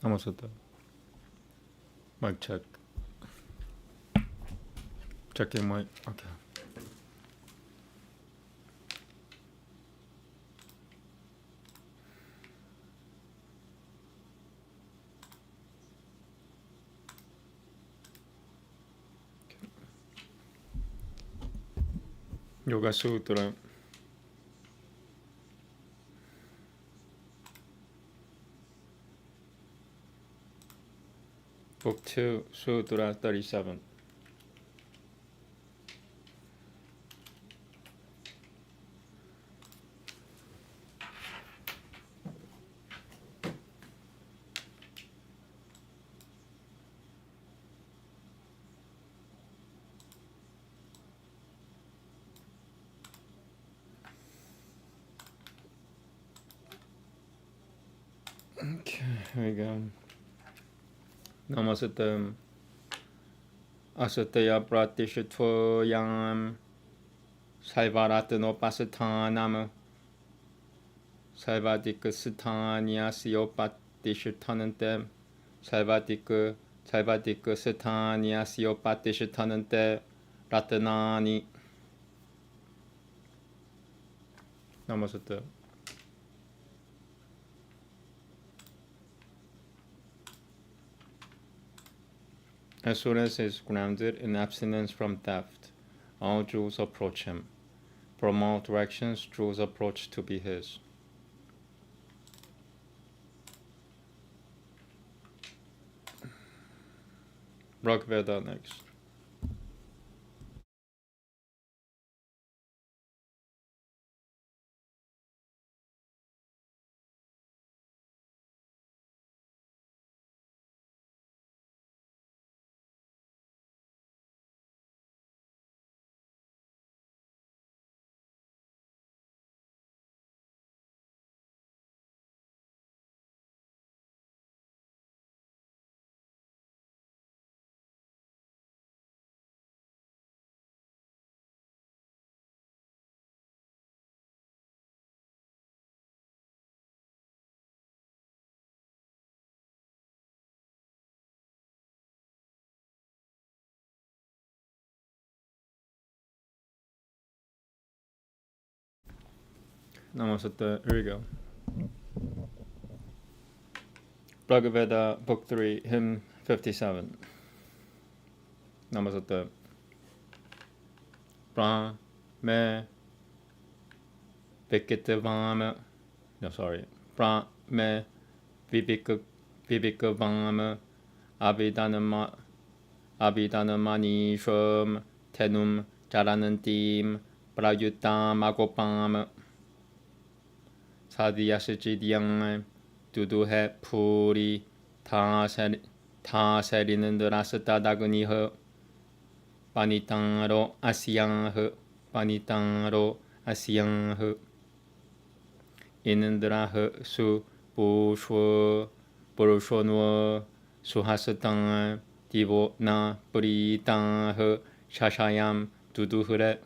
Namaste. Mic check. Checking mic. Okay. Yoga Sutra. Book 2, Sutra 37. Okay, here we go. Namaste. Asataya Pratishitvoyam Salvaratanopasatanam Salvadikasthanyasiopatishitanentem Salvadikasthanyasiopatishitanentem Ratanani. Namaste. As soon as he is grounded in abstinence from theft, all jewels approach him. From all directions, jewels approach to be his. Veda next. Namaste. Here we go. Veda, Book 3, Hymn 57. Namaste. Pra me vikitavama. No, sorry. Pra me vivekavama abhidanamani tenum charanantim prayutam agopam sadhyasachidhyam duduhe puri tasarinandrasata daguniha panitaro asyang inandraha su purushonwa suhasatang divo na puritang shashayam duduhure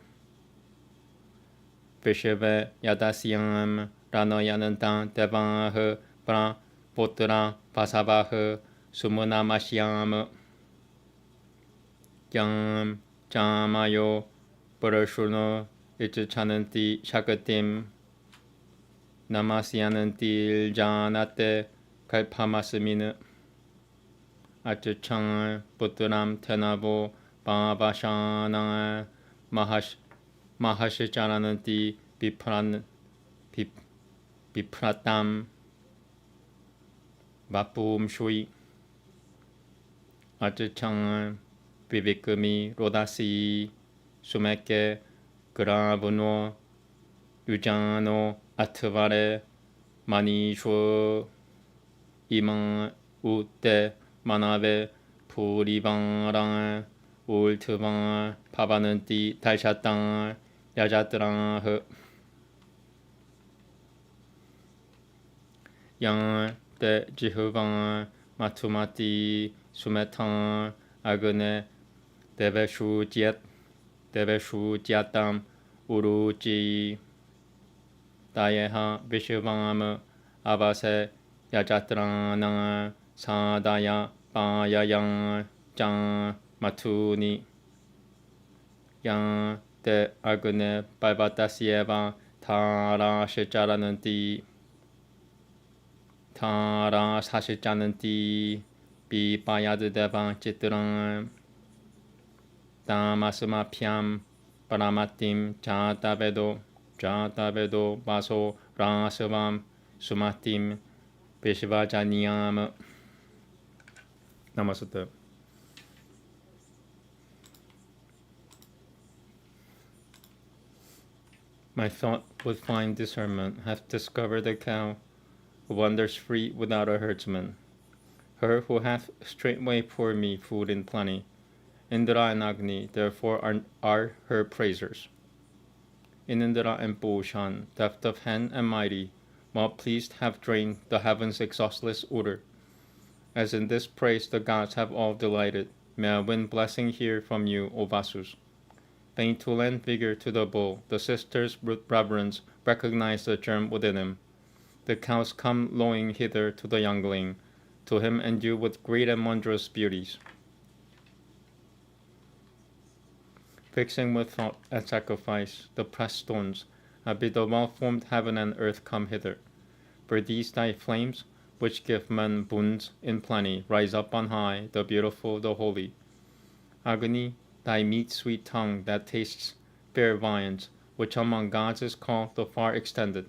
Vishve yadasyam ranoyanantam devah pra potra pasavah sumunamasyam Yam Jamayo Purushuno Ichachananti Shakatim Namasyananti Janate Kalpamasmina Achachang Putram Tenavo Bhavashana Mahashacharananti Vipratam Vapum Shui Achachang Vivikami Rodasi Sumeke Gravuno Ujano Atvare Manisho Iman Ute Manave Purivanrang Ultvan Pavananti Taishatang Yajatrang Yang De Jihuvan Matumati Sumetan Agane Deveshu Jatam Uruji Dayeha Vishuvam Avase Yajatranang Sadaya Payayang Jan Matuni Yang De Agune Bhavatasieva Tara Shicharananti Tara Sashijananti Bipayadeva Chitran Damasuma Pyam Paramatim Jatavedo Vaso Rasavam Sumatim Vishvajanyam. Namaste. My thought with fine discernment hath discovered the cow who wanders free without a herdsman, her who hath straightway poured me food in plenty. Indra and Agni therefore are her praisers. In Indra and Bhushan, deft of hand and mighty, well pleased have drained the heavens' exhaustless order. As in this praise the gods have all delighted, may I win blessing here from you, O Vasus. Fain to lend vigor to the bull, the sisters' reverence recognize the germ within him. The cows come lowing hither to the youngling, to him endued with great and wondrous beauties. Fixing with thought and sacrifice the pressed stones, I bid the well-formed heaven and earth come hither. For these thy flames, which give men boons in plenty, rise up on high, the beautiful, the holy. Agni, thy meat-sweet tongue that tastes fair viands, which among gods is called the far extended,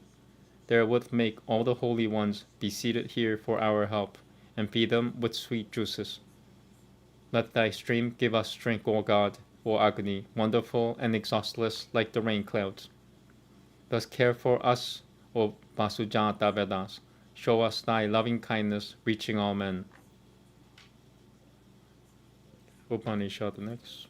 therewith make all the holy ones be seated here for our help, and feed them with sweet juices. Let thy stream give us strength, O God, O Agni, wonderful and exhaustless like the rain clouds. Thus care for us, O Vasujata Vedas. Show us thy loving kindness, reaching all men. Upanishad next.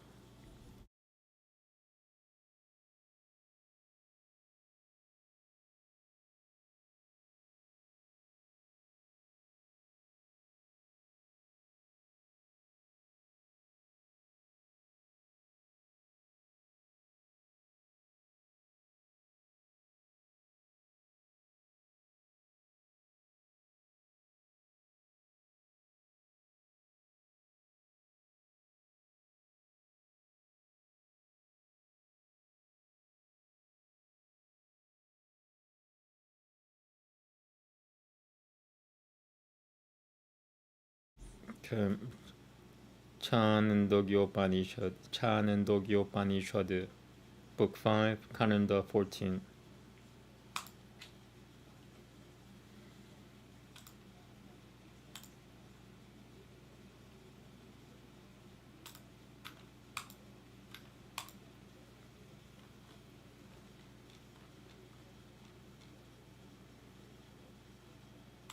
Okay. Upanishad, Book 5, Cananda 14.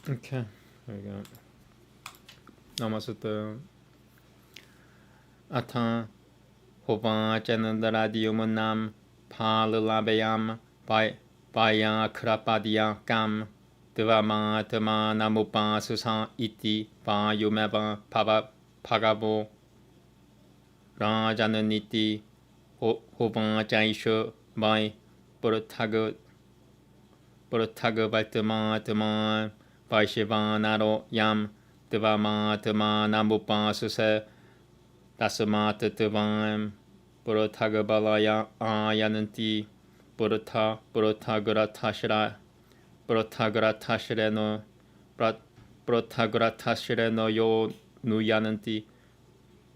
Okay, there we go. Namaste. Atha Hovanchanandaradiumanam Palalabayam Vaya Krapadiyakam Devamatamanamupasusha iti Vayumeva Pagavo Rajananiti Hovanchaisha Vai Purtagavatama Vaishivanaro Yam Devamatamanamupasusha Dasamatavam Purtagabalaya Ayananti Purtagratashireno Yo Nuyananti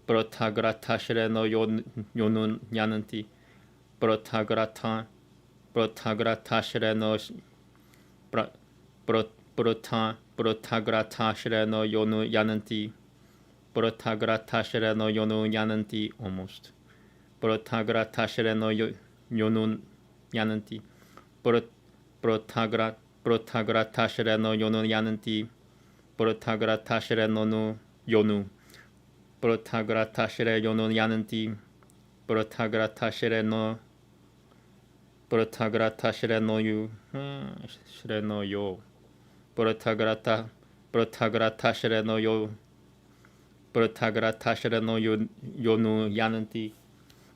Purtagratashireno Yo Nuyananti Purtagratashireno Purtagratashireno Yo Nuyananti Purtagratashireno Yonu Yananti, almost. Purtagratashireno Yonu Yananti. Purtagratashireno Yonu Yananti. Purtagratashireno Yonu. Purtagratashire Yonu Yananti. Purtagratashireno Yu. Shireno Yo. Purtagratashireno Yo. Purtagratashireno Yonu Yananti.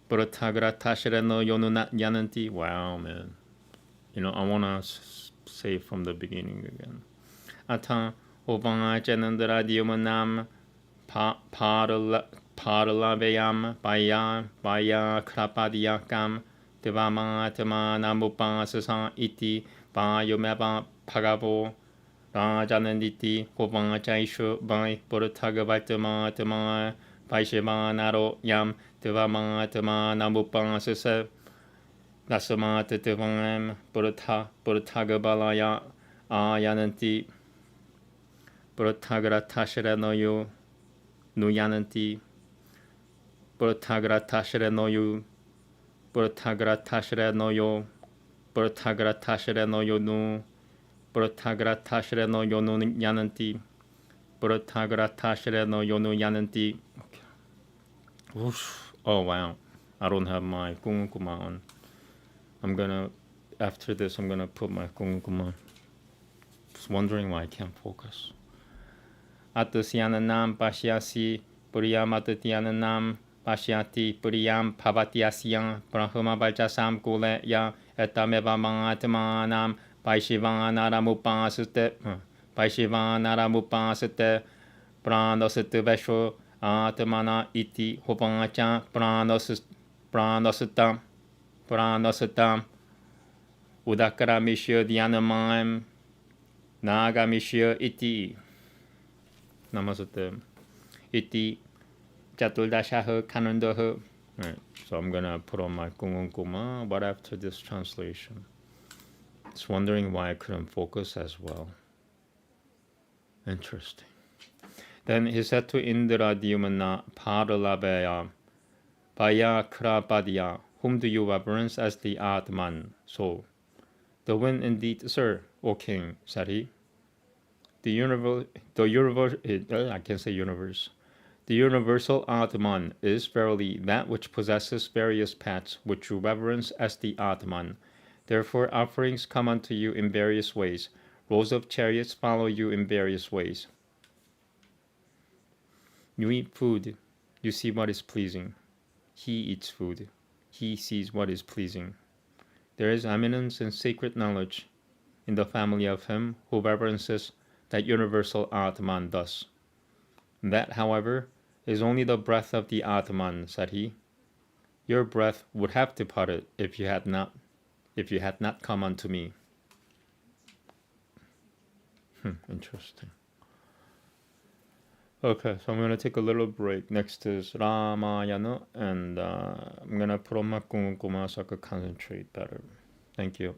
Purtagratashireno Yonu Yananti. Wow, man. I want to say from the beginning again. Ata Hopanga Chanandra Diomanam Parlavayam Baya Krapadiakam Devama Tamanamupa Sasan Iti Bayomeba Pagavo Rajananditi Hopanga Chaishu Bai Portagavatama Tama Vaishivanaro Yam Devama Tamanamupa Sasa Nasamata Devam Portagabalaya Ayananti Portagrata Noyo Nuyananti Portagrata Noyo Portagrata Noyo Portagrata Noyo Nu Portagrata Noyo Nu Yananti Portagrata Noyo Nu Yananti. Oh wow, I don't have my Gungukuma on. After this I'm gonna put my Gungukuma. Just wondering why I can't focus. Atusyananam Pashyasi Puriyamatutyananam Pashyati Puriyam Pavatiasyam Brahma Vajasam Kule Ya Etameva Mangatmanam Paishivanaramupasute Paishivanaramupasute Pranosatu Vesho Atmana Iti Hopancha Pranostam Udakaramisya Dhyanamam Nagamisya Iti Namaste. Iti Chaturdashaha Kanandaha. Right, so I'm gonna put on my Gungunguma, but after this translation. Just wondering why I couldn't focus as well. Interesting. Then he said to Indra Dyumana Paralabhaya Paya Krapadya, whom do you reverence as the Atman, soul? The wind indeed, sir, O king, said he. The universal Atman is verily that which possesses various paths which you reverence as the Atman. Therefore offerings come unto you in various ways. Rows of chariots follow you in various ways. You eat food, you see what is pleasing. He eats food, he sees what is pleasing. There is eminence and sacred knowledge in the family of him who reverences that universal Atman thus. That, however, is only the breath of the Atman, said he. Your breath would have departed if you had not come unto me. Interesting. Okay, so I'm going to take a little break. Next is Ramayana, and I'm going to put on my Gungukuma so I could concentrate better. Thank you.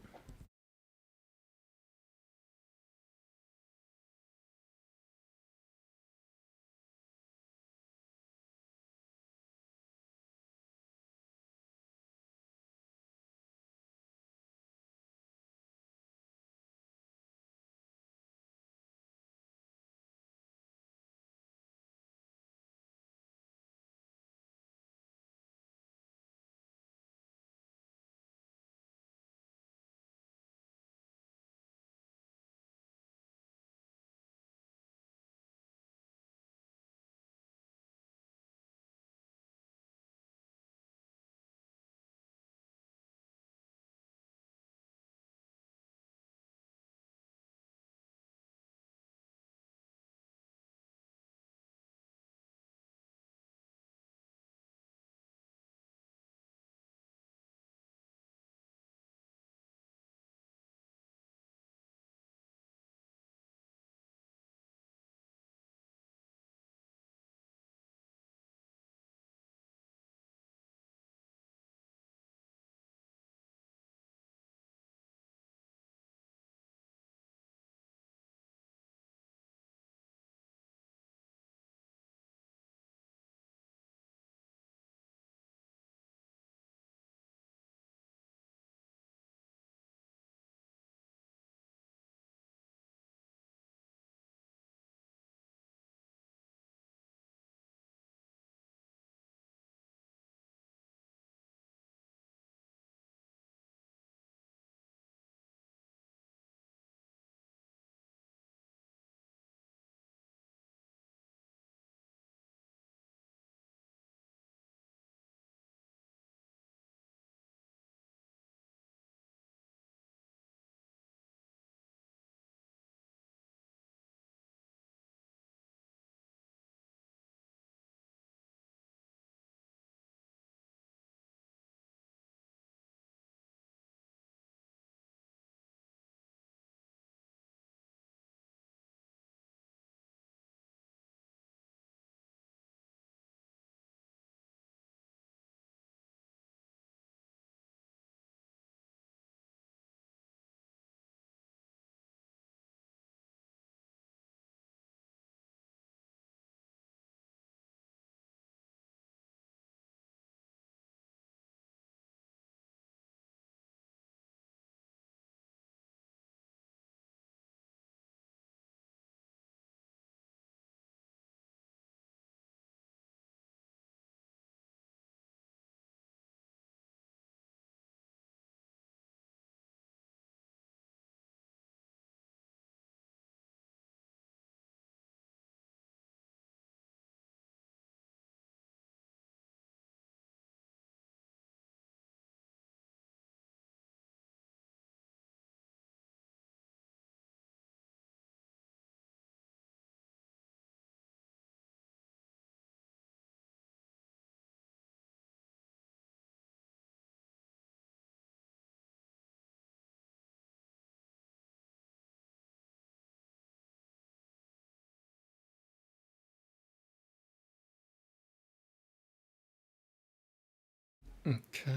Okay.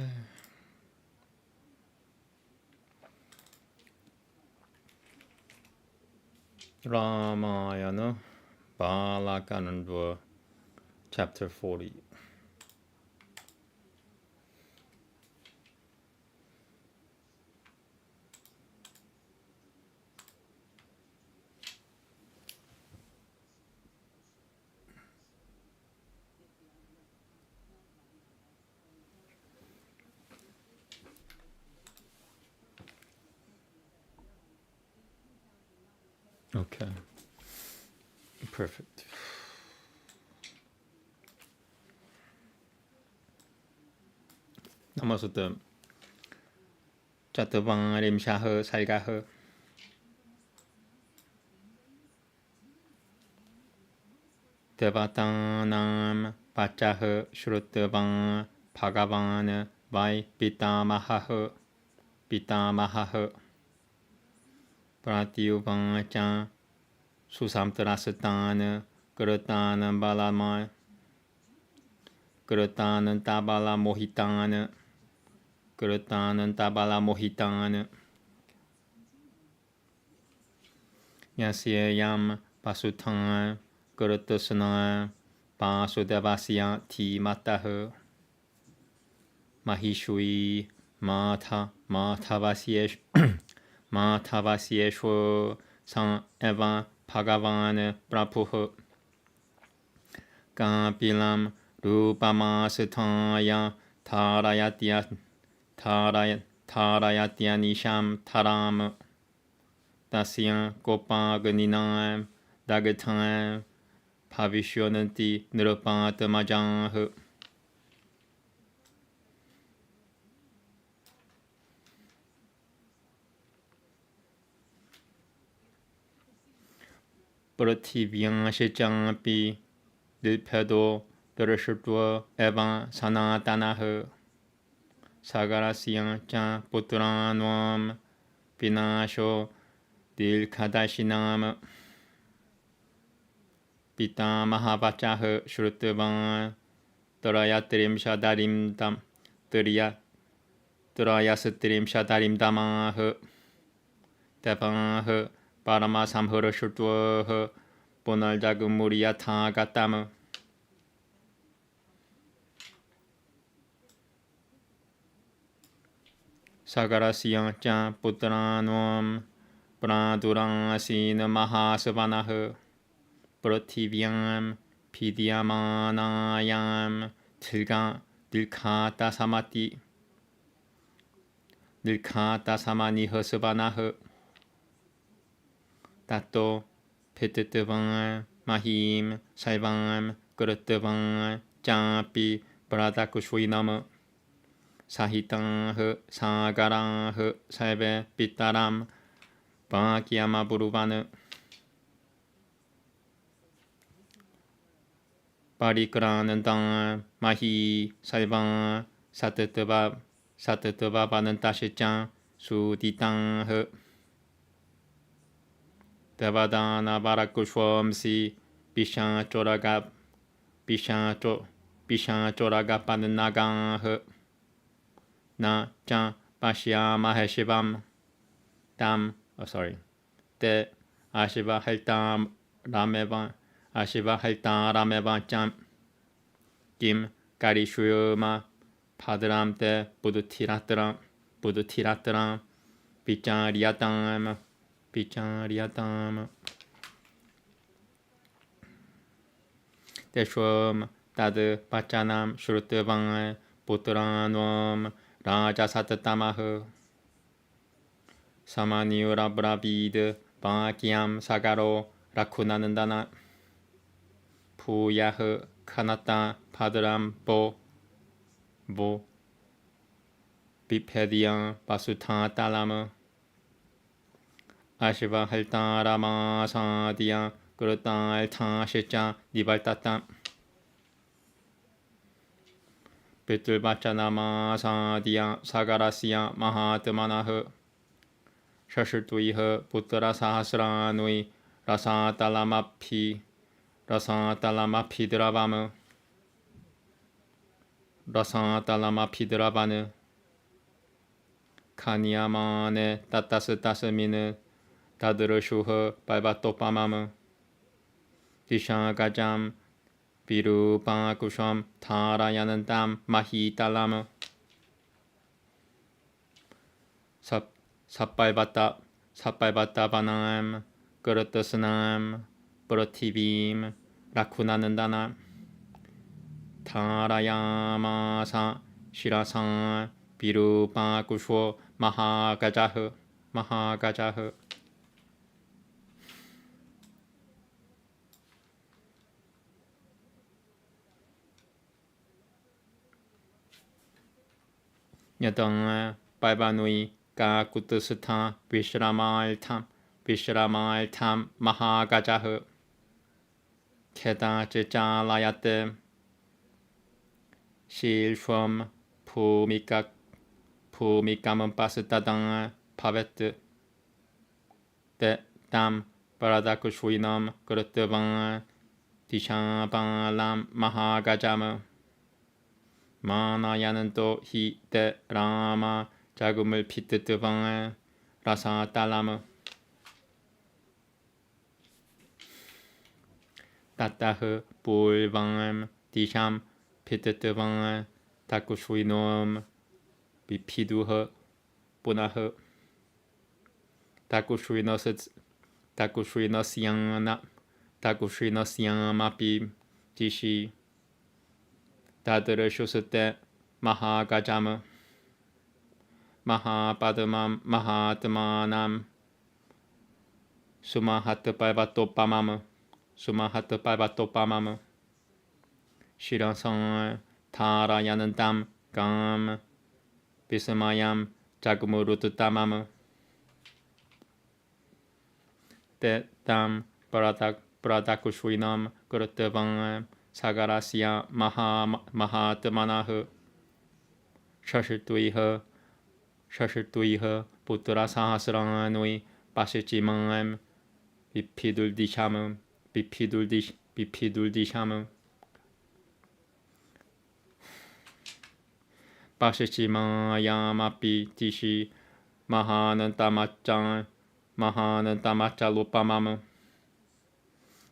Ramayana, Balakanandva, chapter 40. Okay. Perfect. Namaste. Chatvarim Shah Saigaha. Devatanam Pachah Shrutavan Bhagavan Vai Pitamaha Pitamaha Pratyuvancha Susamtrasatan Kuratan Balama Kuratan Tabala Mohitan Kuratan Tabala Mohitan Yasyayam Pasutan Kurutusana Pasudavasya Ti Mataha Mahishui Mathavasyesh Matavasyeshwa San Eva Bhagavan Prapuh Kapilam Rupamasataya Tarayatya Nisham Taram Tasya Kopaganisam Dagatam Pavishyananti Nirupatamajanh. Prativyanshachampi Dilpedo Darashutva Evan Sanatanah Sagarasyan Cha Putranvam Vinasho Dilkadashinam Pita Mahavachah Shrutavan Tarayatrim Shadarim Dam Tarayasatrim Shadarim Damah Devanah Paramasamhara Shurtva Punarjagumuriyatha Gatam Sagarasya Cha Putranvam Praduransina Mahasavanah Prativyam Pidyamanayam Dilkhata Samati Dilkhata Samanihasvanah Tato Petitavan Mahim Saivam Kuratavan Champi Pradakushvinam Sahitang Sagarang Saive Pitaram Pakyama Buruvan Parikranandang Mahi Saivam Satatava Vanantashichan Suditang Devadana Barakushwamsi Bishan Choragap Choragapanagah Na Chan Pashya Maheshivam Tam Te Ashiva Heltam Ramevan Ashiva Heltam Ramevan Cham Kim Karishuyama Padram Te Buddhatiratram Pichariyatam Deshwam Tad Pachanam Shrutavan Putranvam Rajasatamah Samaniura Bravid Pakyam Sagaro Rakunanandana Puyah Kanata Padram Bo Bipediam Basutatalam Ashiva Halta Rama Sadya Guruta Alta Shecha Divaltata Pitulbachanama Sadya Sagarasya Mahatmanah Shashurtuiha Putra Sahasranui Rasatalamaphi Dravam Rasa talama pidrabane Kanyamane tatasmine Tadrushuha Baibatopamam Dishagajam Virupakusham Tarayanandam Mahitalam Sappaivattavanam Gurutasanam Purativim Rakunanandana Tarayamasa Shirasan Virupakusho Mahagajaha Yadang Baibanui Ga Kutusata Vishramaltam Mahagajaha Keda Chichalayate Shilshwam Pumikamam Pasitadang Pavet De Dam Paradakushwinam Gurutavan Tishabalam Mahagajama Manayananto Hi De Rama Jagumul Pittuvan Rasa Talama Tataha Pulvam Disham Pittuvan Takushwinom Bipiduha Punaha Takushwinosiamapi Tishi Tadarashusate Mahagajama Mahapadamam Mahatmanam Sumahatapavatopamam Shirasan Tarayanandam Gam Visamayam Jagumurutamam Te Dam Paradakushwinam Gurutavan Sagarasya Mahatmanaha Shashituiha Putra Sahasranui Pashichimam Bipidul Dishamam Pashichimayamapi Tishi Mahanantamachalupamam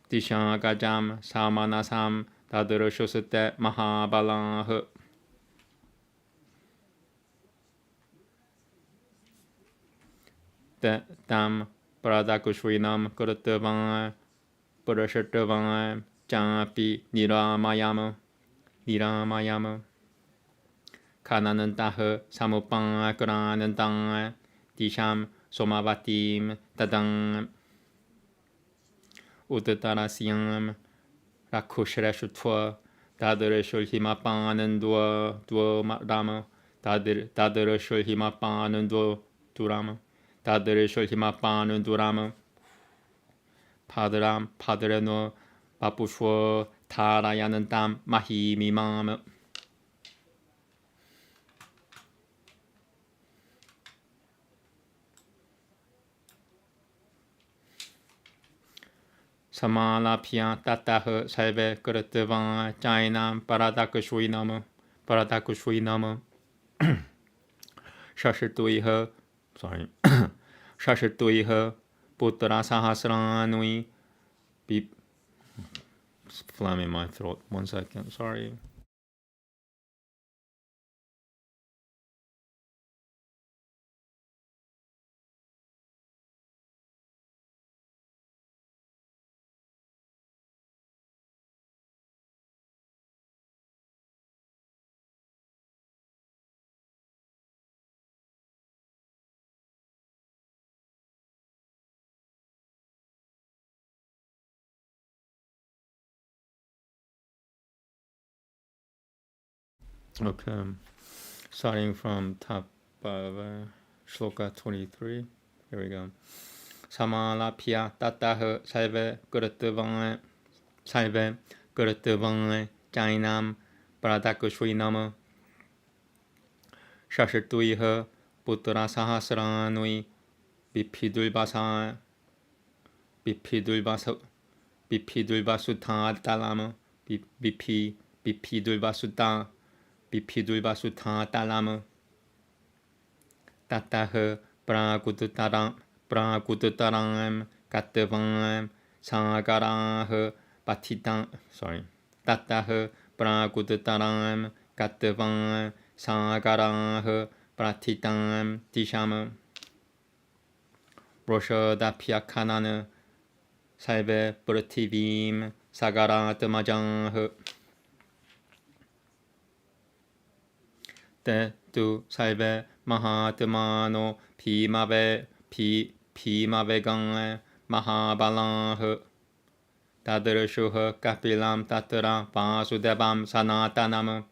Dishagajam Samanasam Tadarashusate Mahabalah Tam Paradakushwinam Gurutavan Purashatavan Japi Niramayama Kananantaha Samupangranandang Disham Somavatim Tadang Udatarasiyam Rakushrashutva Tadarashul Himapanandwa Dwama Tadarashul Himapanandwa Durama Tadarashul Himapanandurama Padarano Papushwa Tarayanandam Mahimimam Samalapya Tataha Salve Gurutavan Jainam Paradakushwinam Shashituiha Putra Sahasranui phlegm in my throat. 1 second, sorry. Okay, starting from top of Shloka 23. Here we go. Samalapya Tataha Salve Gurutavan Jainam Paradakushwinam Shashituiha Putra Sahasranui Bipidulbasutadalam Bipidulbasuta Bipidulba Sutta Talam Tataha Pragututaram Katavam Sagarah Patitam Tataha Pragututaram Katavam Sagarah Patitam Tisham Roshadapyakanana Salve Prativim Sagarat Majah Te tu salve Mahatmano Pimavegan Mahabalah Tadarshuha Kapilam Tatara Vasudevam Sanatanam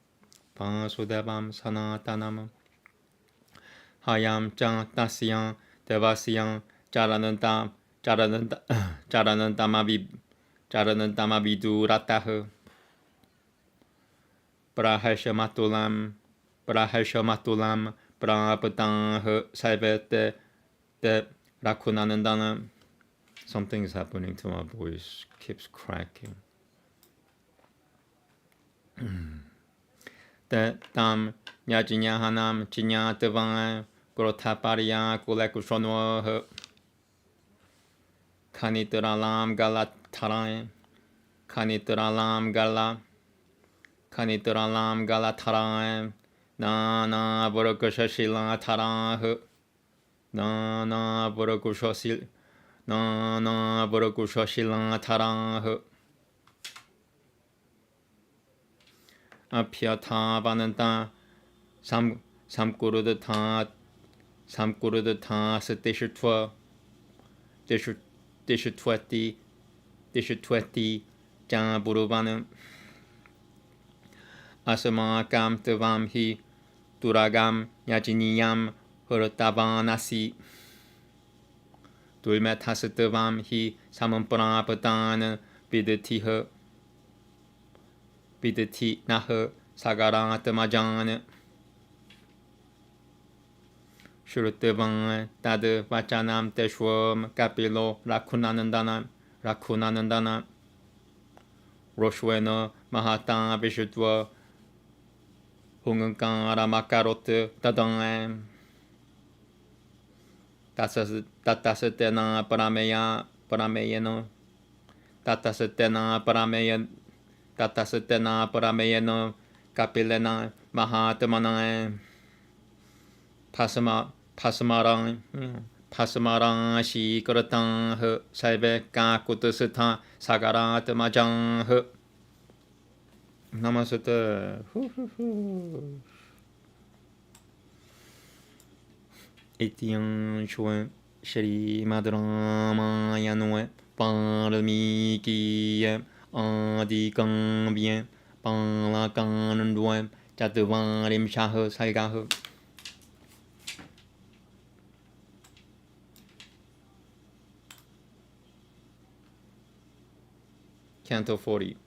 Hayam Chan Tasyan Devasyan Charanantamavidu Ratah Prahashamatulam Prapatah Salvete De Rakunanandana. Something's happening to my voice. Keeps cracking. Te tam Yajinyahanam Chinyatavan Grotaparia Kulekushonwa Kanitaralam Galatarai Kanitaralam Galatarai Nana Varakushashila Tarah Nana Varakushashila Tarah Apyata Vananta Samkurudata Satishutwa Dishutwati Jamburuvanam Asamakam Tavam Hi Duragam Yajiniyam Hurtavanasi Dulmetasatavam Hi Samamprapatan Vidati Naha Sagaratamajan Shurutavan Tad Vachanam Teshwam Kapilo Rakunanandana Roshwena Mahata Vishutva Hungankara Makarot Tadan Tatasatena Parameyano Tatasatena Parameyano Kapilena Mahatmana Pasamaran Shikaratan Salve Kakutasata Sagarat Majang Namaste. Etienne Chouin Shri Madramayanoe Parmiki Adikan Bien Palakan Duem Chatuvarim Shah Saigahu. Canto 40.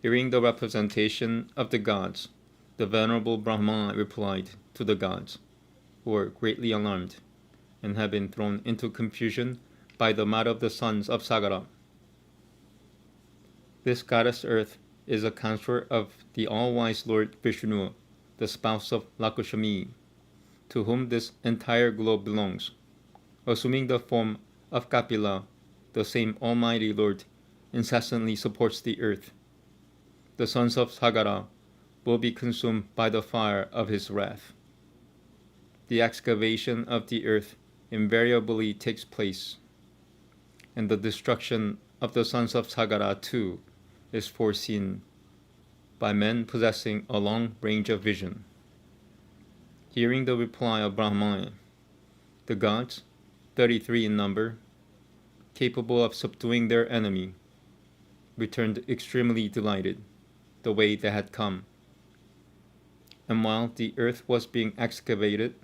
Hearing the representation of the gods, the venerable Brahma replied to the gods, who were greatly alarmed and had been thrown into confusion by the might of the sons of Sagara. This goddess earth is a consort of the all-wise Lord Vishnu, the spouse of Lakshmi, to whom this entire globe belongs. Assuming the form of Kapila, the same Almighty Lord incessantly supports the earth. The sons of Sagara will be consumed by the fire of his wrath. The excavation of the earth invariably takes place, and the destruction of the sons of Sagara too is foreseen by men possessing a long range of vision. Hearing the reply of Brahma, the gods, 33 in number, capable of subduing their enemy, returned extremely delighted the way they had come. And while the earth was being excavated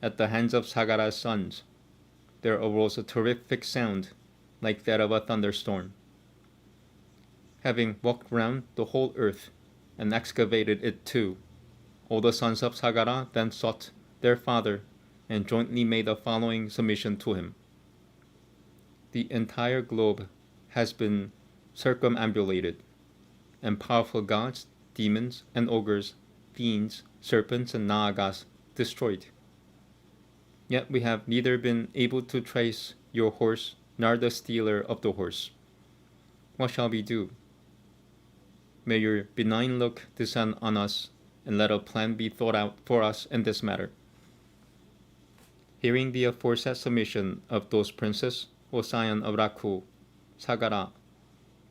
at the hands of Sagara's sons, there arose a terrific sound like that of a thunderstorm. Having walked round the whole earth and excavated it too, all the sons of Sagara then sought their father and jointly made the following submission to him. The entire globe has been circumambulated, and powerful gods demons and ogres, fiends, serpents, and nagas destroyed. Yet we have neither been able to trace your horse nor the stealer of the horse. What shall we do? May your benign look descend on us, and let a plan be thought out for us in this matter. Hearing the aforesaid submission of those princes, O scion of Raku, Sagara,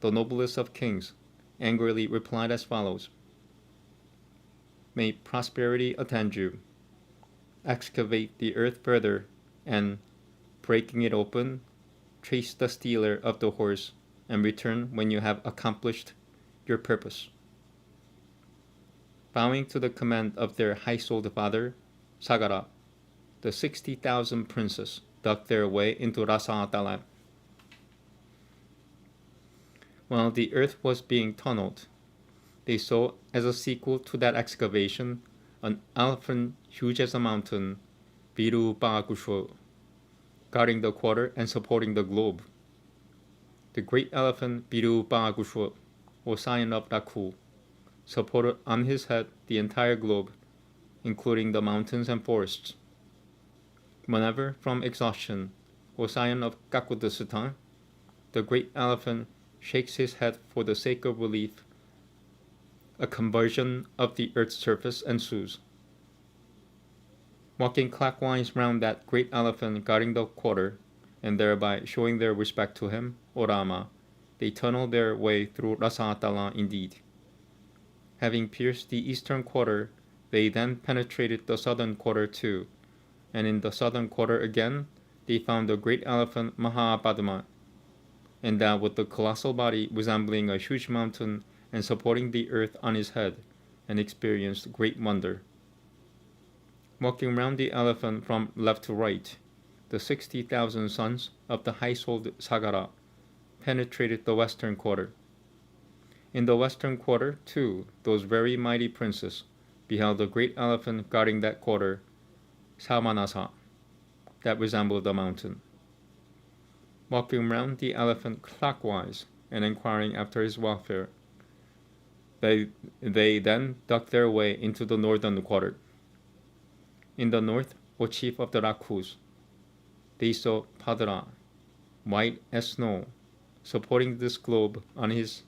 the noblest of kings, angrily replied as follows: May prosperity attend you. Excavate the earth further, and, breaking it open, trace the stealer of the horse, and return when you have accomplished your purpose. Bowing to the command of their high-souled father, Sagara, the 60,000 princes dug their way into Rasatala. While the earth was being tunneled, they saw, as a sequel to that excavation, an elephant huge as a mountain, Virubhagusho, guarding the quarter and supporting the globe. The great elephant Virubhagusho, or scion of Raku, supported on his head the entire globe, including the mountains and forests. Whenever, from exhaustion, or scion of Kakudusatan, the great elephant shakes his head for the sake of relief, a conversion of the earth's surface ensues. Walking clockwise round that great elephant guarding the quarter, and thereby showing their respect to him, O Rama, they tunneled their way through Rasatala indeed. Having pierced the eastern quarter, they then penetrated the southern quarter too, and in the southern quarter again, they found the great elephant Mahapadma, endowed with the colossal body resembling a huge mountain and supporting the earth on his head, and experienced great wonder. Walking round the elephant from left to right, the 60,000 sons of the high-souled Sagara penetrated the western quarter. In the western quarter, too, those very mighty princes beheld the great elephant guarding that quarter, Samanasa, that resembled a mountain. Walking round the elephant clockwise and inquiring after his welfare, they then dug their way into the northern quarter. In the north, O chief of the Rakus, they saw Padra, white as snow, supporting this globe on his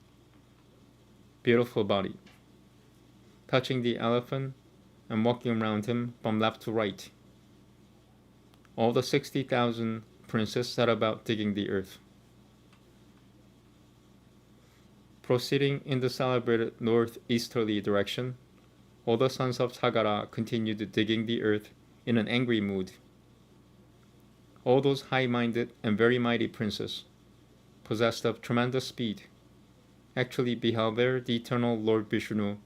beautiful body, touching the elephant and walking around him from left to right. All the 60,000 princes set about digging the earth. Proceeding in the celebrated northeasterly direction, all the sons of Sagara continued digging the earth in an angry mood. All those high-minded and very mighty princes, possessed of tremendous speed, actually beheld there the eternal Lord Vishnu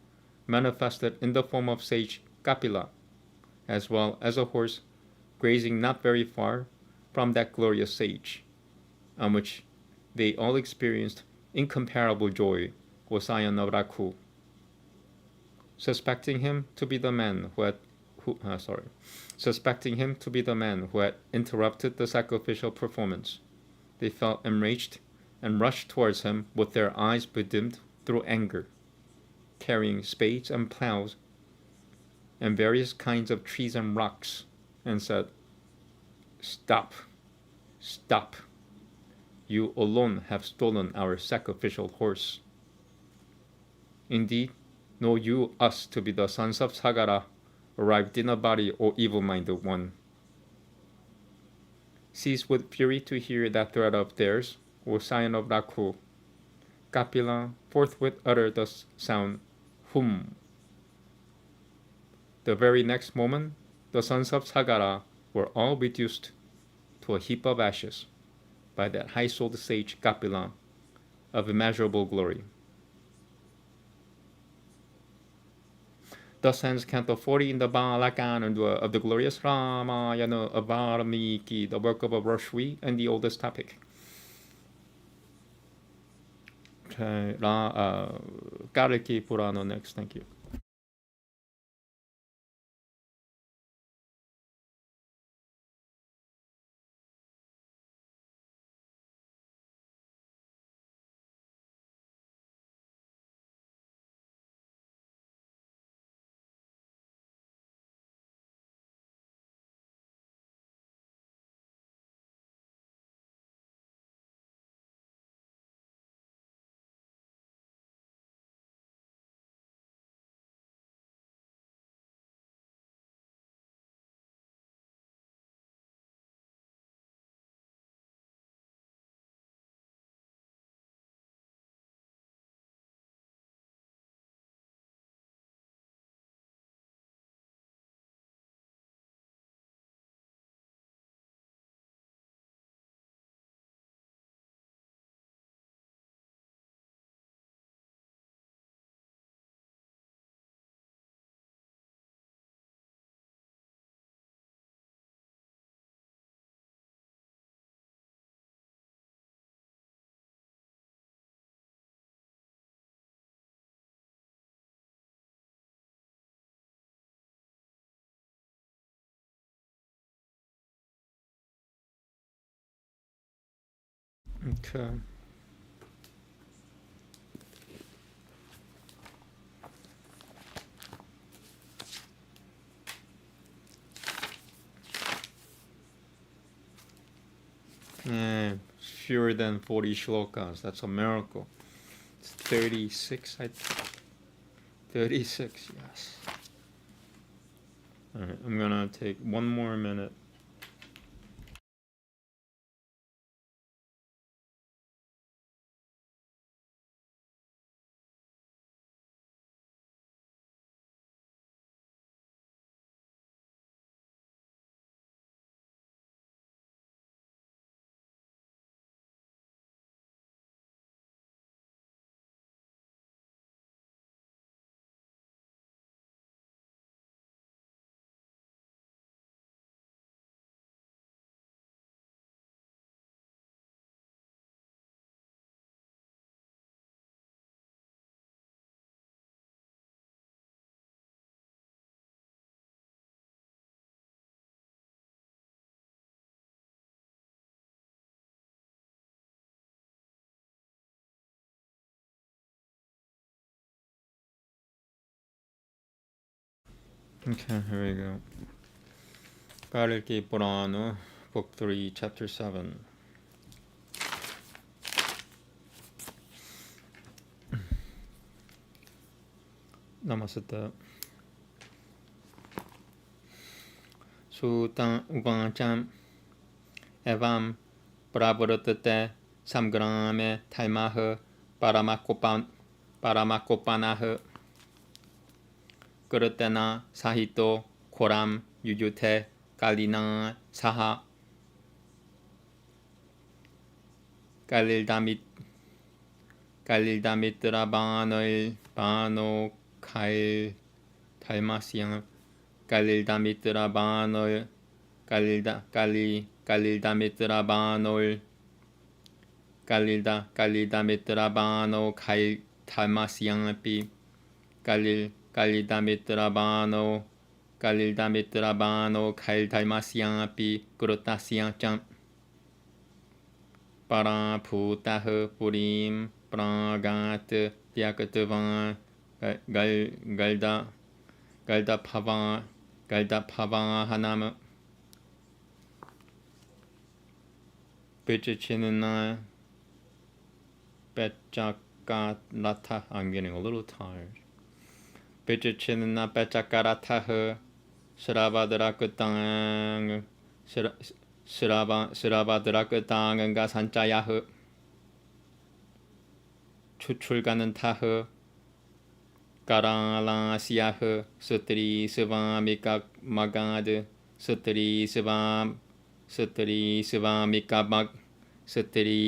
manifested in the form of sage Kapila, as well as a horse grazing not very far from that glorious sage, on which they all experienced incomparable joy, O scion of Raku. Suspecting him to be the man who had interrupted the sacrificial performance, they felt enraged and rushed towards him with their eyes bedimmed through anger, carrying spades and plows and various kinds of trees and rocks, and said, "Stop, stop! You alone have stolen our sacrificial horse. Indeed, know you us to be the sons of Sagara, arrived in a body, O evil-minded one." Seized with fury to hear that threat of theirs, O scion of Raku, Kapila forthwith uttered the sound Hum. The very next moment, the sons of Sagara were all reduced to a heap of ashes by that high-souled sage Kapila of immeasurable glory. Thus ends Canto 40 in the Balakan of the glorious Ramayana of Valmiki, the work of a Roshwi and the oldest topic. Kalki Purana next, thank you. Okay. Yeah, fewer than 40 shlokas. That's a miracle. It's 36, I think. 36, yes. Alright, I'm gonna take one more minute. Okay, here we go. Kalki Purana, Book 3, Chapter 7. Namaste. Sutam Uvacham Evam Prabhutate Samgrame Taimaha Paramakopanaha Kurutena Sahito Koram Yujute Kalina Saha Kalildamitra Bano Kail Talmasian Kalildamitra Banol Kalildamitra Banol Kalildamitra Bano Kail Talmasian Pi Kalildamitra Bano Kail Talmasian Pi Kurutasian Cham Para Putah Purim Pragat Tyakatavan Galda Pava Hanam Pichichinina Pechakarata. I'm getting a little tired. Pichichinina Pechakarata Sravadrakutang Sravadrakutang Gasanchayah 추출가는 타흐 까랑라시아흐 스트리 스바미카 마가드 스트리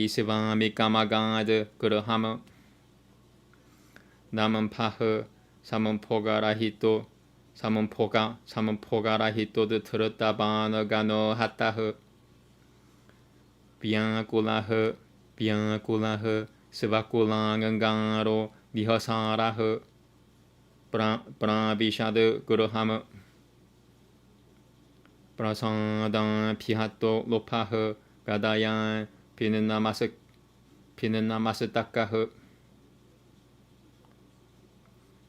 스바미카 마가드 그러하므 남은 파흐 사문포가라히토 사문포가라히토드 트르타바너가노 하타흐 비앙꿀라흐 스바꿀랑은강로 미허사라흐 프라비샤드 그르하므 프라상당 피하토 로파흐 가다얀 비는나마스 닦아흐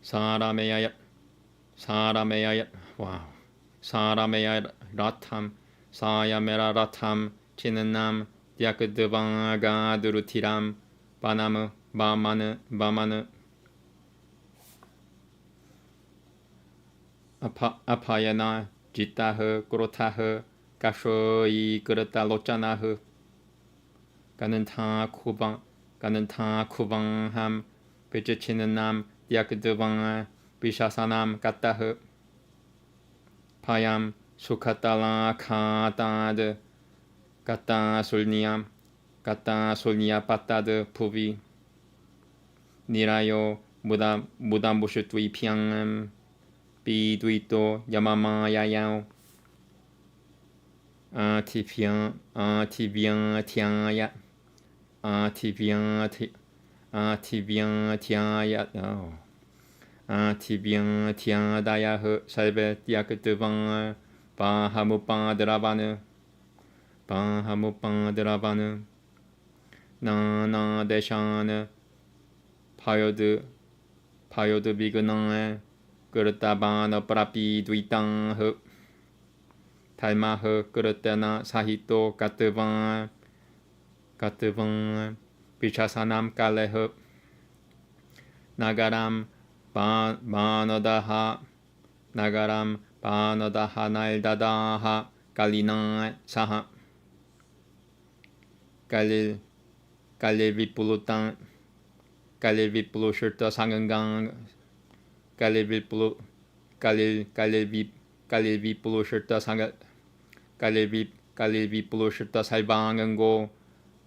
사라메야 라탐 사야메라 라탐 치는남 디아크드방가드루티람 바나무 바마느 아파야나 지타흐 꾸로타흐 가쇼이 그르타 로짜나흐 가는 타 쿠방함 비치치는 남 디아크드방아 비샤사남 까따흐 파얌 수카탈라 카타드 까따 솔니암 파타드 부비 니라요 무담부슈투이 피앙 비두이토 야마마야야오 아티비앙 티아야 아티비앙 티아다야흐 살베 디아크트방 바하무빵드라바느 나나 대샤는 파요드 비그나에 그르타바나 프라피두이땅 탈마흐 그르테나 사히토 가트반 비차사남 깔레흐 나가람 바너다하 날다다하 갈리나 사하 갈릴 비플루땅 갈릴 비플루셔터 상은강 갈릴 비플루셔터 상을 갈릴 비플루셔터 살방은고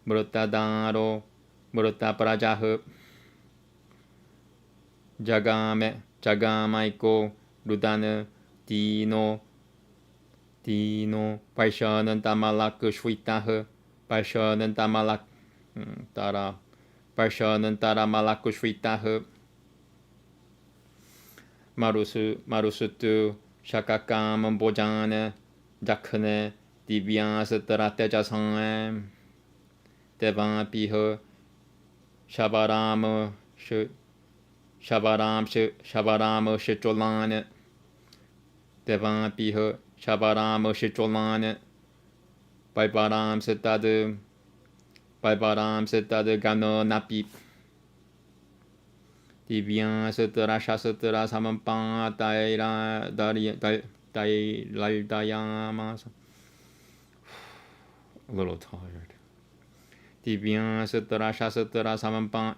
무르타다로 무르타 프라자흐 자가마이코 루다느 디노 발샤는 따말라크 슈이타흐 발샤는 따말락 발샤는 따라 말라크 슈이타흐 마루스투 샤카kam은 보자네 자크네 디비아스 따라 때자성에 대방피허 샤바람 시쫄라네 대방피허 샤바람 시쫄라네 발바람 세타드 가너 나피 디비안 세트라 샤스트라 사만빵 다이랄다야마사 A little tired. 디비안 세트라 샤스트라 사만빵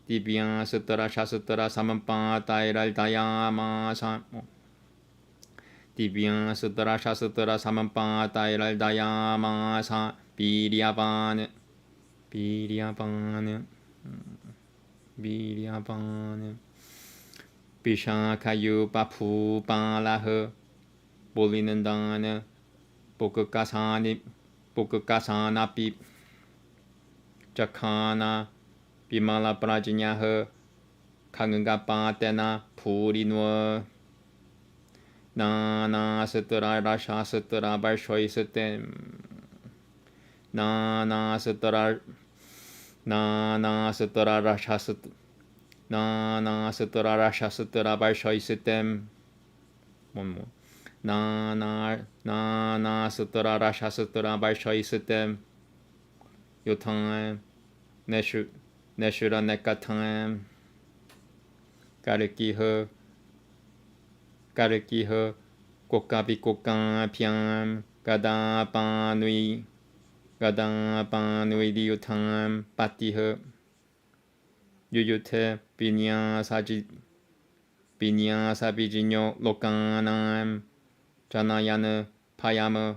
디비안 세트라 샤스트라 사만빵 다이랄다야마사 디비안 세트라 샤스트라 사만빵 다이랄다야마사 비리아바네 비샤카유 바푸 발라흐 볼리는 다네 보크카사나피 자카나 비말라 프라지냐흐 강은가파테나 푸리누어 나나스트라 라샤스트라 발쇼이스템 나나스트라 라샤스트라 발쇼이스템 뭐뭐 나나스트라 라샤스트라 발쇼이스템 요탕 내슈라 네카탕 까르키흐 꼬까비 피암 가다파누이 디유탕 빠티흐 유유테 비니아사비지뇨 로카남 자나야느 파야무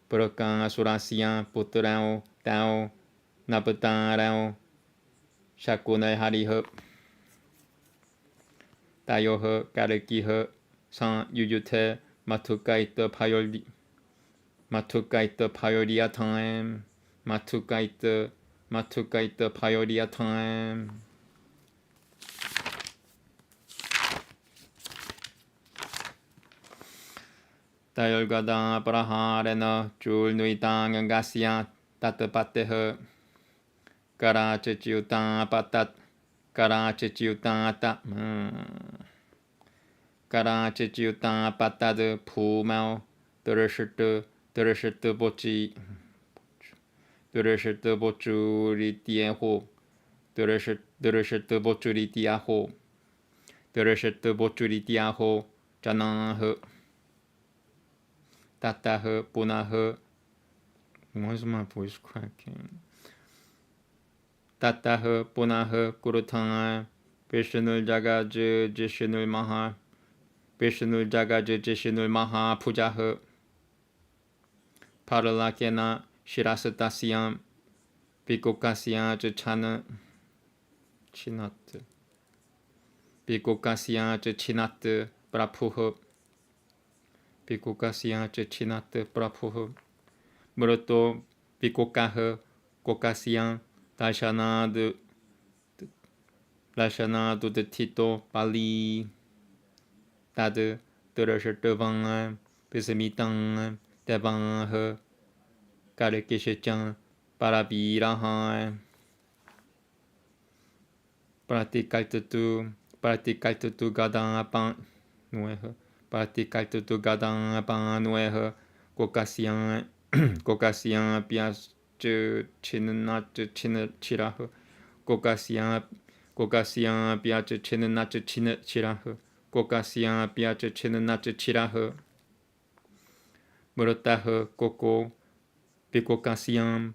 브로카 수라시야 부트라오 따오 나부타라오 샤쿠네 하리흐 따요흐 까르키흐 상 유유테 마투카이트 파요리아 타임 마투카이트 파요리아 타임 다열가다 브라하레너 줄누이땅 가시야 따뜨빠뜨흐 까라치치우땅 빠따 까라치치우땅 빠따드 푸마오 드르시트 보추리띠에호 드르시트 보추리띠아호 자나흐 따따흐 뿌나흐 Why is my voice cracking? 따따흐 뿌나흐 꾸르탕아 비슈눌 자가즈 지슈눌 마하 푸자흐 파르라케나 시라스타시암 비코카시아 즈차는 치나트 비코카시아 즈치나트 브라푸흐 비코카시아 즈치나트 브라푸흐 무르토 비코카흐 코카시아 라샤나두 데티토 발리 따드 드르셔트방아 비스미땅 대방흐 까르키시짱 Parabiraha Pratikaltutu Gadapan Nueha Pratikaltutu Gadapan Nueha Kokasian Pias Chinat Chiraha Kokasian Piace Chinat Chiraha Kokasian Piace Chinat Chiraha Murataha Koko Pikokasian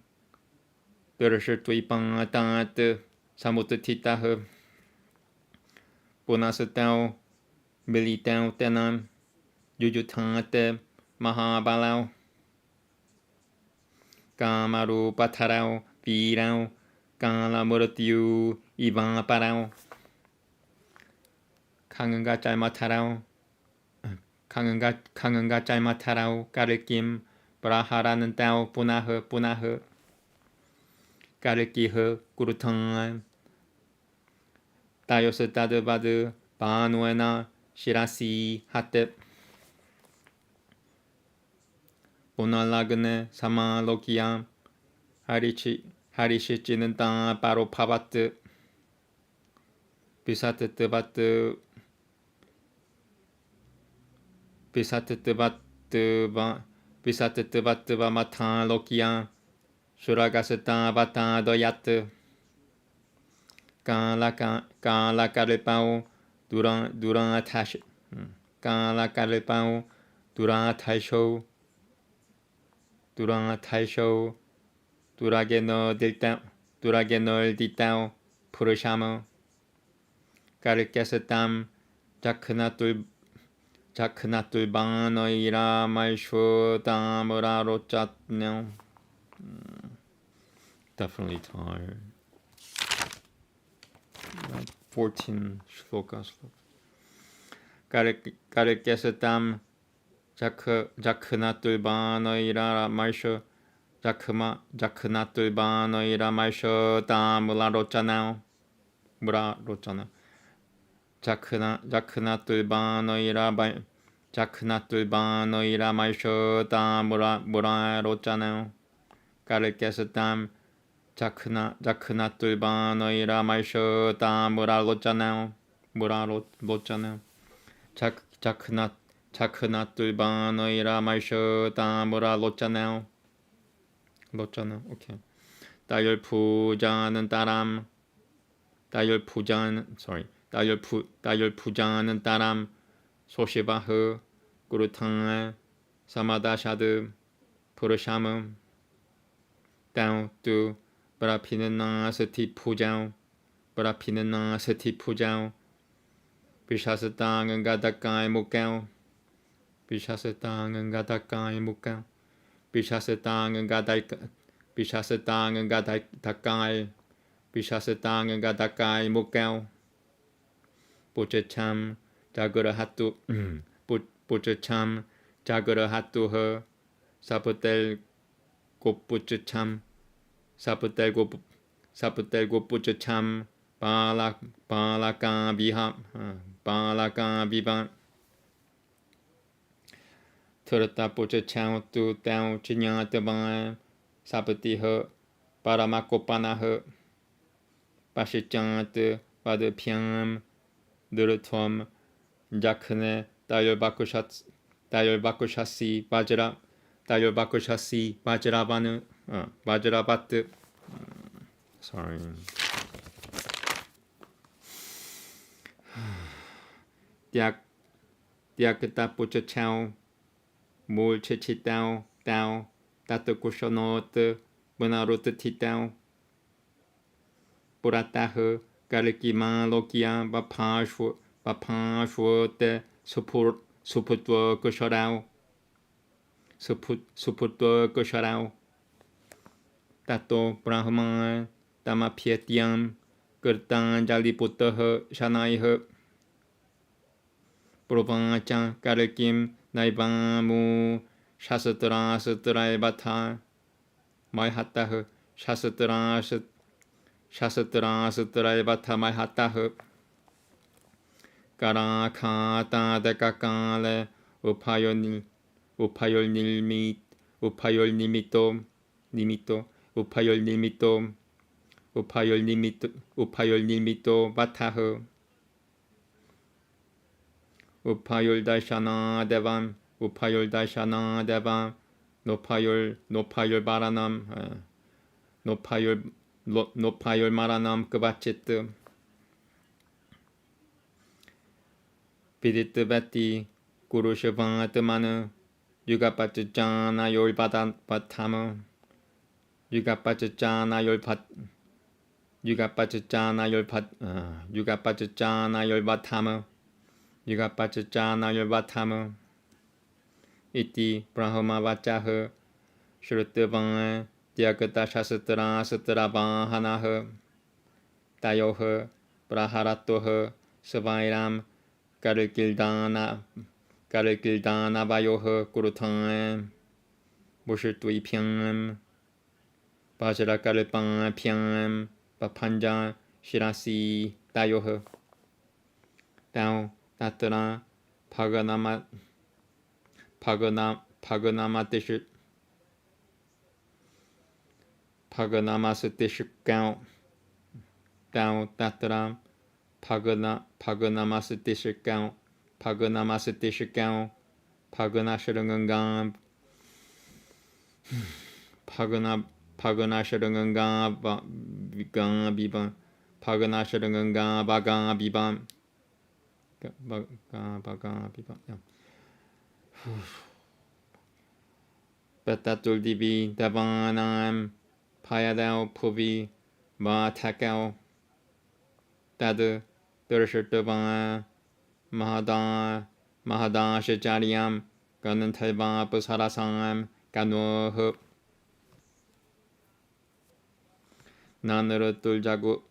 Tuipan Tat Samutititaha Punasatao Militao Tenam Yujutate Mahabalau Kamaru Patarao Virao Kala Muratiu Ivan Parao Kanganga Matarao Kanganga Matarao Karikim Braharanan Tao Punaha Karikiha Gurutang Tayosetade Badu Banuena Shirasi Hatep Punalagne Sama Lokiam Harishichinen Ta Paro Pavat Pisatebat Matan Lokiam Suragaseta Bata Doyat Quand la carepao durant attache quand la carepao durant taisho durageno diltao purushamo karikesetam jaknatul bano ira maisho tamura rochatno. Definitely tired. 14 shlokas. Karikesatam Jakhnatul Banoira Marsha Jakhnatul Banoira Marsha Tamula Rochana Mura Rochana Jakhnatul Banoira Marsha Tamura Rochana Karikesatam Jakhnatul Banoira Maisho Tamura Lochana Jakhnatul Banoira Maisho Tamura Lochana okay. Dayol Pujanan Taram Dayol Pujanan Taram Soshibahu Gurutang Samadashadu Purushamam Down to Brapinana Sati Pujao Bishasatang and Gadakai Mukao Bishasatang and Gadakai Mukao Bishasatang and Gadakai Mukao Puchacham Jagurahatu Puchacham Jagurahatu her Sapotel Gopuchacham Sapotel Gopuchacham Balaka Biha Turta Puchacham Tu Tao Chinyataban Sapati her Paramakopana her Pashichant Padapiam Durutom Jakne Dayol Bakushasi Bajra Dayol Bakushasi Bajravanu Bajrabat. Sorry. Diakta Puchachao Mul Chichitao Tao Tata Kushanot Bunarut Titao Puratahu Galikima Lokia Bapashwote Suputwa Kusharao Suputwa Kusharao Tato Brahma Damapietiam Kirtan Jaliputaha Shanaiha Provancha Karakim Naibamu Shasatra Bata Maihataha Shasatra Bata Maihataha Karakata Dekakale Upayol Nimito Upayol nimito vataha. Upayol darshana devam, upayol darshana devam, nopayol baranam, nopayol maranam kavachit. Vidit vati guru shivantamana, yugapachana yol patama, yugapachana yol vatama, yugapachana yol vatama. Iti brahma vachaha, shrutavana, dyagata shastra vahanaha, tayoha, praharatoha, savairam, Kalkildana vayoha kurutam, Bushutui pyam, Vajra kalpan pyam, Papanja shirasi tayoha, Tao tatra Paganamasatishukau, Tao tatra Paganamasatishukau, Paganasharangangam, Paganasharangangam bibam, Paganasharangangam bagam bibam, Betatul divi davanam, Payadao puvi, Vatakao, Dada Durshatavan, Mahadashacharyam, Ganantalva Pusarasam, Ganoh, Nanaratul jagu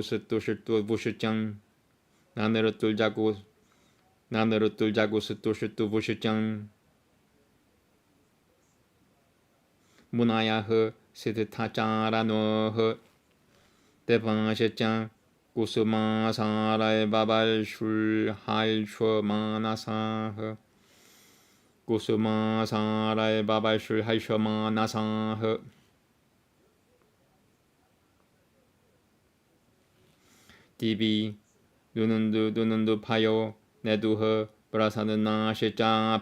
Satu Vushachang, Nanaratul jagu Satu Vushachang, Munayah Siddhacharanoh, Devanshachang, Kusuma Sarai Babal Shul Hai Shwamanasah, Kusuma Sarai Babal Shul Hai Shwamanasah, Divi Dunundu Payo Neduha Prasadana Shecha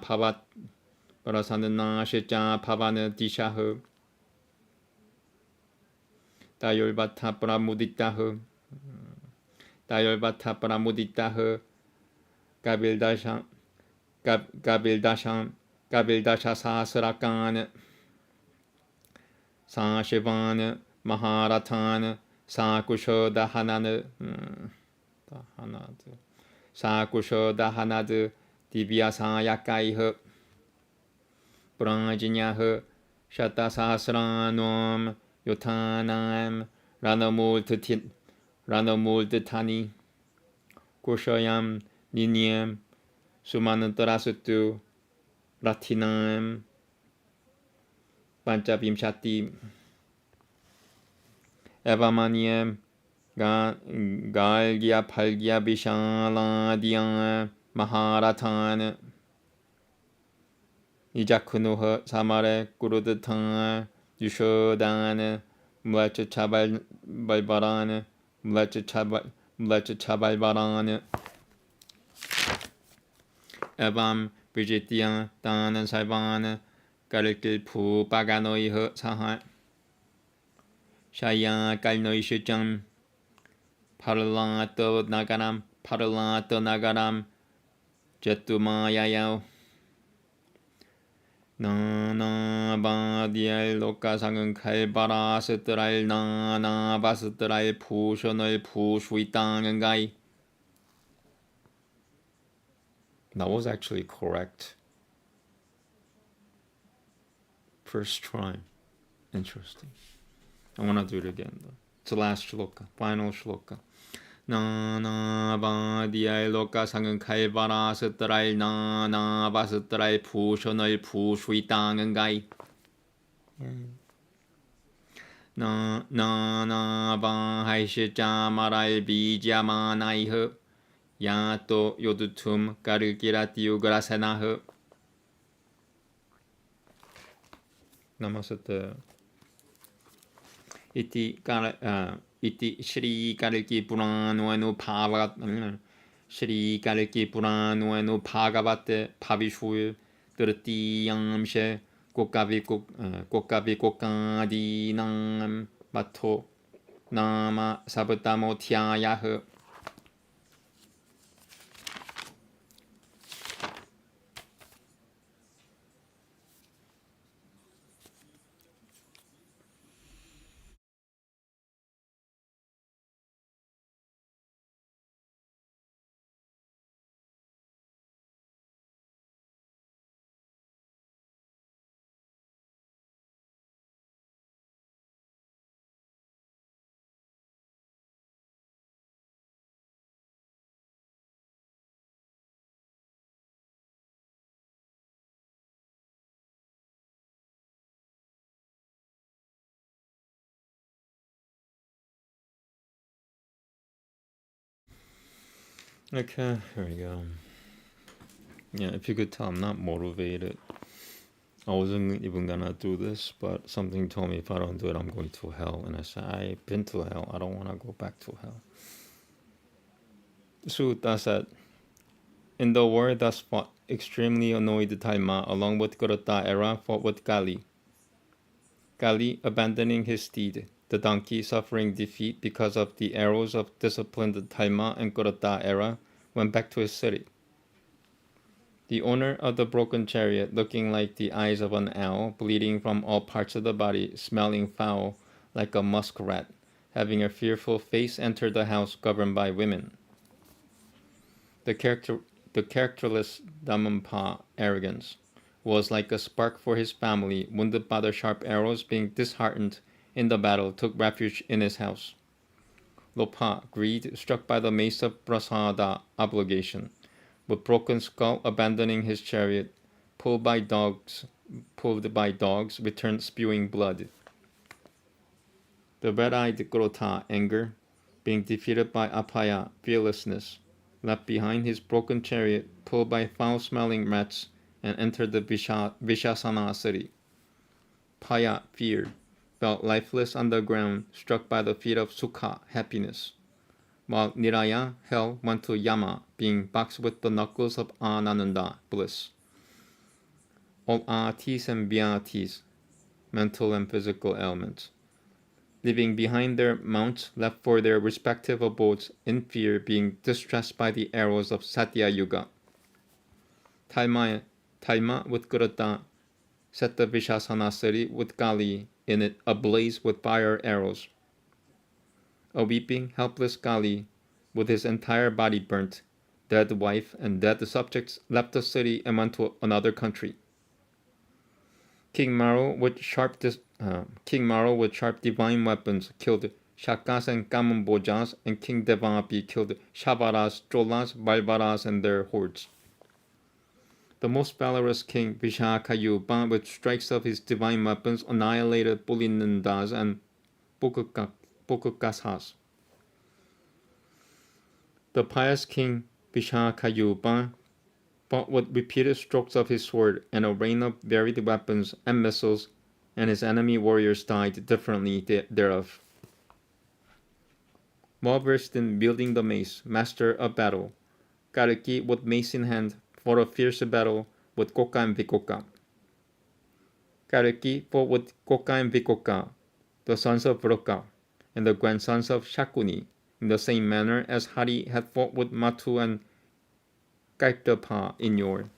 Pavana Dishaha, Dayolvata Pramuditaha, Gabildasha Sahasrakan, Sashivan, Maharatan, Sakusho Dahanad, Divyasa Yakaiha, Branjinyaha, Shata Sahasranam, Yotanam, Ranamultitani, Kushayam, Ninyam, Sumanantarasutu, Ratinam, Panchavimshati, Evamaniam, Galgya Palgya Vishaladhyam, Maharatan, Nijakunuha Samare Gurudatan, Yushodan, Mlacha Chabal Balbaran, Mlacha Chabal Baran, Evam Vijityan Dan Saivan, Kalki Pu Paganoiha Saha, Shaya Kalnoishijam, Parlato Nagaram, Jetumayao, Nana Badiel Lokasangan Kalbara Sitral Nana Basitral Pushonal Pushwitangai. That was actually correct. First try. Interesting. I want to do it again though. It's the last shloka, final shloka. Nana Badiai Loka Sangan Kalbara Sitral Nana Basitral Pushonal Pushwitangai. Nana Bahaishamarai Bijamanaiha Yato Yodutum Karukirati Ugrasenaha. Namaste. iti Shri Kalki Puranu Shri Kalki Puranu Bhagavate Bhavishu Tritiyamshe Kokavi Kokadi Nam Mato Nama Sabatamotyayah. Okay, here we go. Yeah, if you could tell, I'm not motivated. I wasn't even gonna do this, but something told me if I don't do it, I'm going to hell. And I said, I've been to hell. I don't want to go back to hell. Sutra said, in the war thus fought, extremely annoyed Dharma, along with Gurudara, fought with Kali. Kali, abandoning his steed, the donkey suffering defeat because of the arrows of disciplined Dharma and Gurudara, went back to his city. The owner of the broken chariot, looking like the eyes of an owl, bleeding from all parts of the body, smelling foul like a muskrat, having a fearful face, entered the house governed by women. The characterless Dhammampa arrogance was like a spark for his family, wounded by the sharp arrows, being disheartened in the battle, took refuge in his house. Lopa, greed, struck by the mace of prasada, obligation, with broken skull, abandoning his chariot, pulled by dogs, returned spewing blood. The red-eyed Grota, anger, being defeated by Apaya, fearlessness, left behind his broken chariot, pulled by foul-smelling rats, and entered the Vishasana city. Paya, fear, fell lifeless on the ground, struck by the feet of Sukha, happiness, while Niraya, hell, went to Yama, being boxed with the knuckles of Ananda, bliss. All atis and vyatis, mental and physical ailments, leaving behind their mounts, left for their respective abodes in fear, being distressed by the arrows of Satya Yuga. Talma with Garuda set the Vishasana city with Kali in it ablaze with fire arrows. A weeping, helpless Kali, with his entire body burnt, dead wife and dead subjects, left the city and went to another country. King Maro with sharp divine weapons killed Shakas and Kamambojas, and King Devapi killed Shavaras, Cholas, Valvaras, and their hordes. The most valorous king Vishakayupa, with strikes of his divine weapons, annihilated Pulinandas and Pukukasas. The pious king Vishakayupa fought with repeated strokes of his sword and a rain of varied weapons and missiles, and his enemy warriors died differently thereof. Well versed in wielding the mace, master of battle, Kalki, with mace in hand, fought a fierce battle with Koka and Vikoka. Kalki fought with Koka and Vikoka, the sons of Vroka, and the grandsons of Shakuni, in the same manner as Hari had fought with Matu and Kaitapa in Yor.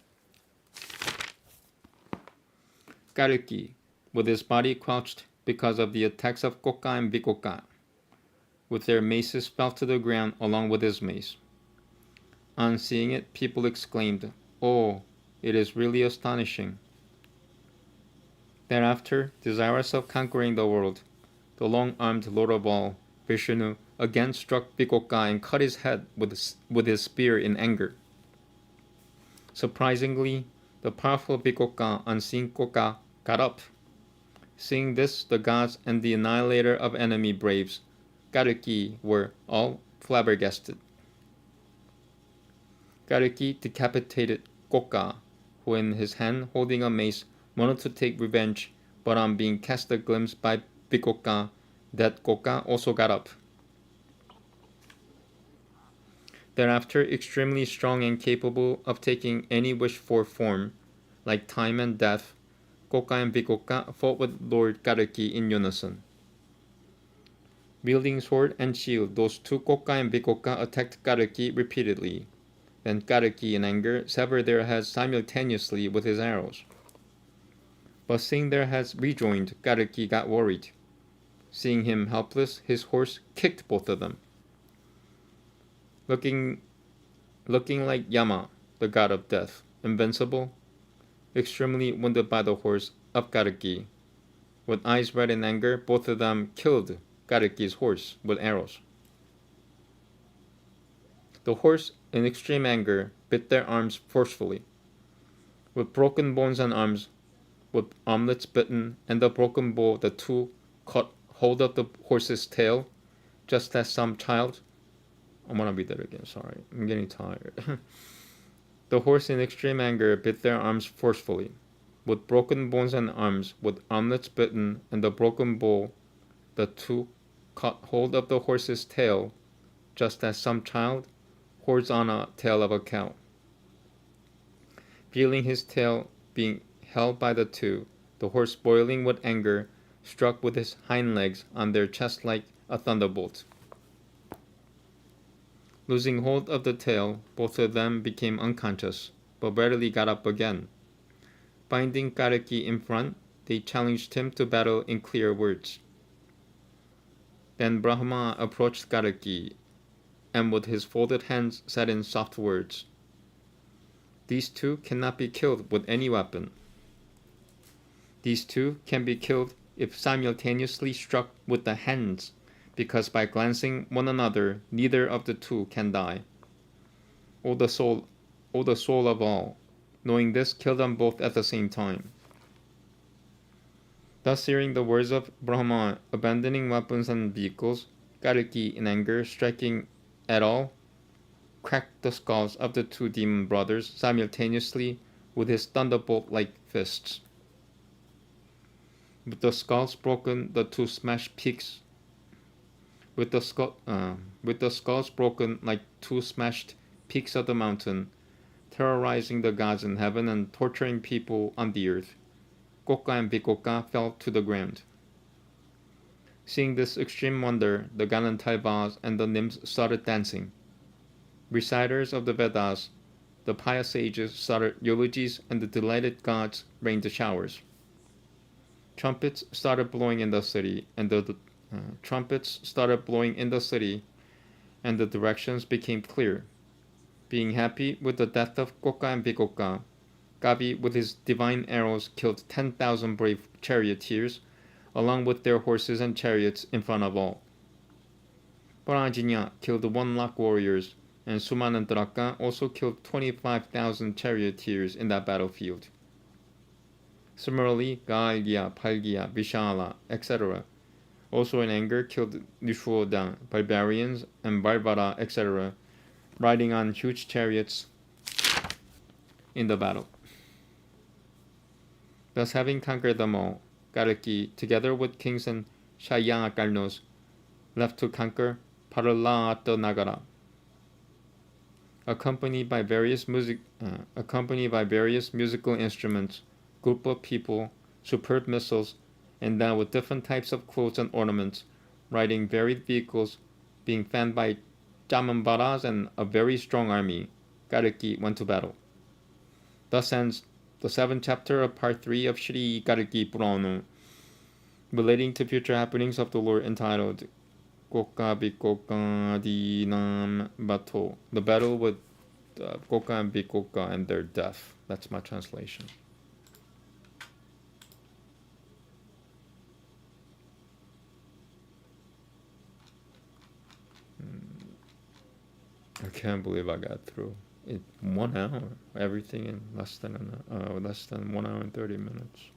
Kalki, with his body crouched because of the attacks of Koka and Vikoka, with their maces fell to the ground along with his mace. On seeing it, people exclaimed, "Oh, it is really astonishing." Thereafter, desirous of conquering the world, the long-armed Lord of all, Vishnu, again struck Vikoka and cut his head with his spear in anger. Surprisingly, the powerful Vikoka, on seeing Koka, got up. Seeing this, the gods and the annihilator of enemy braves, Kalki, were all flabbergasted. Kalki decapitated Koka, who in his hand holding a mace wanted to take revenge, but on being cast a glimpse by Vikoka, Dead Goka also got up. Thereafter, extremely strong and capable of taking any wished-for form, like time and death, Goka and Bikoka fought with Lord Kalki in unison. Wielding sword and shield, those two Goka and Bikoka attacked Kalki repeatedly. Then Kalki, in anger, severed their heads simultaneously with his arrows. But seeing their heads rejoined, Kalki got worried. Seeing him helpless, his horse kicked both of them. Looking like Yama, the god of death, invincible, extremely wounded by the horse of Kalki. With eyes red in anger, both of them killed Kalki's horse with arrows. The horse, in extreme anger, bit their arms forcefully. With broken bones and arms, with armlets bitten, and the broken bow, the two caught hold of the horse's tail, just as some child. I'm gonna read that again, sorry. I'm getting tired. The horse, in extreme anger, bit their arms forcefully. With broken bones and arms, with armlets bitten, and the broken bow, the two caught hold of the horse's tail, just as some child holds on a tail of a cow. Feeling his tail being held by the two, the horse, boiling with anger, struck with his hind legs on their chest like a thunderbolt. Losing hold of the tail, both of them became unconscious, but readily got up again. Finding Kalki in front, they challenged him to battle in clear words. Then Brahma approached Kalki, and with his folded hands said in soft words, "These two cannot be killed with any weapon. These two can be killed if simultaneously struck with the hands, because by glancing one another, neither of the two can die. O the soul of all, knowing this, kill them both at the same time." Thus hearing the words of Brahma, abandoning weapons and vehicles, Kalki, in anger, striking at all, cracked the skulls of the two demon brothers simultaneously with his thunderbolt-like fists. With the skulls broken, the two smashed peaks. With the skulls broken like two smashed peaks of the mountain, terrorizing the gods in heaven and torturing people on the earth, Goka and Bikoka fell to the ground. Seeing this extreme wonder, the Ganantalvas and the nymphs started dancing. Reciters of the Vedas, the pious sages, started eulogies, and the delighted gods rained showers. Trumpets started blowing in the city, and the directions became clear. Being happy with the death of Goka and Bikoka, Gavi with his divine arrows killed 10,000 brave charioteers, along with their horses and chariots in front of all. Parajinya killed 1 lakh warriors, and Sumanantaraka also killed 25,000 charioteers in that battlefield. Similarly, Galya, Palgya, Vishala, etc., also in anger killed Nishuoda, barbarians, and Barbara, etc., riding on huge chariots in the battle. Thus, having conquered them all, Kalki, together with kings and Shayakalnos, left to conquer Paralata Nagara. Accompanied by various musical instruments, group of people, superb missiles, endowed with different types of clothes and ornaments, riding varied vehicles, being fanned by Jamambaras and a very strong army, Kalki went to battle. Thus ends the 7th chapter of part 3 of Sri Kalki Purana, relating to future happenings of the Lord, entitled Goka Bikoka Dinam Bato, the battle with Goka and Bikoka and their death. That's my translation. I can't believe I got through it 1 hour. Everything in less than 1 hour and 30 minutes.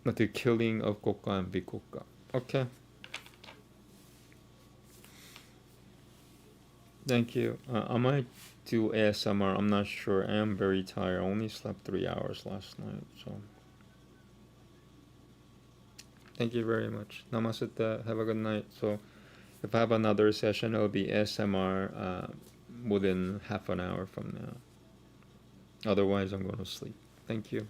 The killing of Goka and Bikoka. Okay. Thank you. I might do ASMR. I'm not sure. I am very tired. I only slept 3 hours last night, so Thank you very much. Namaste. Have a good night. So if I have another session, it'll be ASMR within half an hour from now. Otherwise, I'm going to sleep. Thank you.